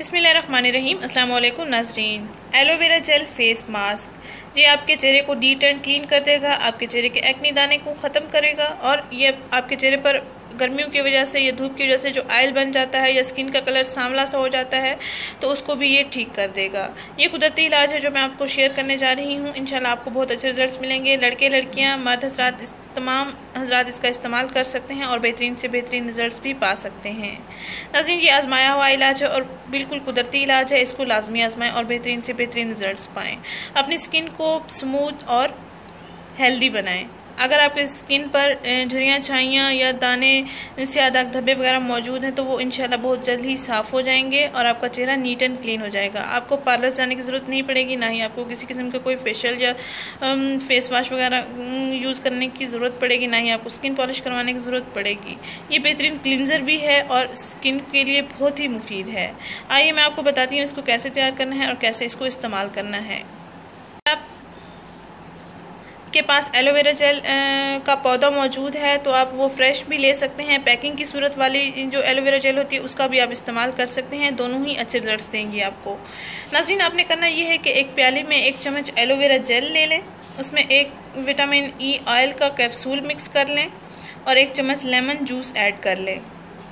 बिस्मिल्लाहिर्रहमानिर्रहीम। अस्सलाम वालेकुम नाज़रीन। एलोवेरा जेल फेस मास्क ये आपके चेहरे को डीट एंड क्लीन कर देगा, आपके चेहरे के एक्ने दाने को ख़त्म करेगा और ये आपके चेहरे पर गर्मियों की वजह से या धूप की वजह से जो ऑयल बन जाता है या स्किन का कलर सांवला सा हो जाता है तो उसको भी ये ठीक कर देगा। ये कुदरती इलाज है जो मैं आपको शेयर करने जा रही हूँ। इंशाल्लाह आपको बहुत अच्छे रिजल्ट्स मिलेंगे। लड़के लड़कियाँ मर्द हज़रात तमाम हज़रात इसका इस्तेमाल कर सकते हैं और बेहतरीन से बेहतरीन रिजल्ट्स भी पा सकते हैं। नाज़रीन, ये आजमाया हुआ इलाज है और बिल्कुल कुदरती इलाज है। इसको लाजमी आजमाएं और बेहतरीन से बेहतरीन रिजल्ट्स पाएँ। अपनी स्किन को स्मूथ और हेल्दी बनाएं। अगर आपके स्किन पर झुर्रियाँ, छाइयाँ या दाने, स्याह दाग, धब्बे वगैरह मौजूद हैं तो वो इंशाल्लाह बहुत जल्द ही साफ़ हो जाएंगे और आपका चेहरा नीट एंड क्लीन हो जाएगा। आपको पार्लर जाने की ज़रूरत नहीं पड़ेगी, ना ही आपको किसी किस्म का कोई फेशियल या फेस वाश वगैरह यूज़ करने की ज़रूरत पड़ेगी, ना ही आपको स्किन पॉलिश करवाने की ज़रूरत पड़ेगी। ये बेहतरीन क्लिनज़र भी है और स्किन के लिए बहुत ही मुफीद है। आइए मैं आपको बताती हूँ इसको कैसे तैयार करना है और कैसे इसको इस्तेमाल करना है। के पास एलोवेरा जेल का पौधा मौजूद है तो आप वो फ्रेश भी ले सकते हैं। पैकिंग की सूरत वाली जो एलोवेरा जेल होती है उसका भी आप इस्तेमाल कर सकते हैं। दोनों ही अच्छे रिजल्ट्स देंगी आपको। नाज़रीन, आपने करना ये है कि एक प्याली में 1 चम्मच एलोवेरा जेल ले लें, उसमें 1 विटामिन ई ऑयल का कैप्सूल मिक्स कर लें और 1 चम्मच लेमन जूस ऐड कर लें।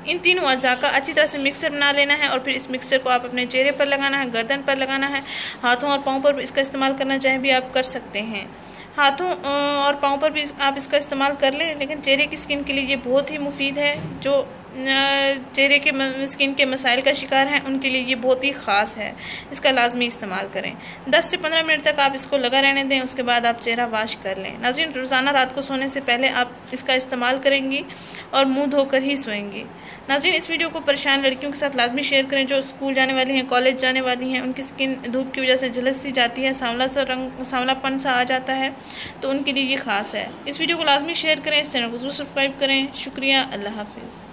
इन तीनों अज़ा का अच्छी तरह से मिक्सर बना लेना है और फिर इस मिक्सचर को आप अपने चेहरे पर लगाना है, गर्दन पर लगाना है, हाथों और पाँव पर भी इसका इस्तेमाल करना चाहें भी आप कर सकते हैं। हाथों और पाँव पर भी आप इसका इस्तेमाल कर लें, लेकिन चेहरे की स्किन के लिए ये बहुत ही मुफीद है। जो चेहरे के स्किन के मसाइल का शिकार हैं उनके लिए ये बहुत ही ख़ास है। इसका लाजमी इस्तेमाल करें। 10 से 15 मिनट तक आप इसको लगा रहने दें, उसके बाद आप चेहरा वाश कर लें। नाज़रीन, रोज़ाना रात को सोने से पहले आप इसका इस्तेमाल करेंगी और मुंह धोकर ही सोएंगी। नाज़रीन, इस वीडियो को परेशान लड़कियों के साथ लाजमी शेयर करें जो स्कूल जाने वाली हैं, कॉलेज जाने वाली हैं। उनकी स्किन धूप की वजह से झलस सी जाती है, सांवलापन सा आ जाता है, तो उनके लिए ये ख़ास है। इस वीडियो को लाजमी शेयर करें, इस चैनल को ज़रूर सब्सक्राइब करें। शुक्रिया। अल्लाह हाफिज़।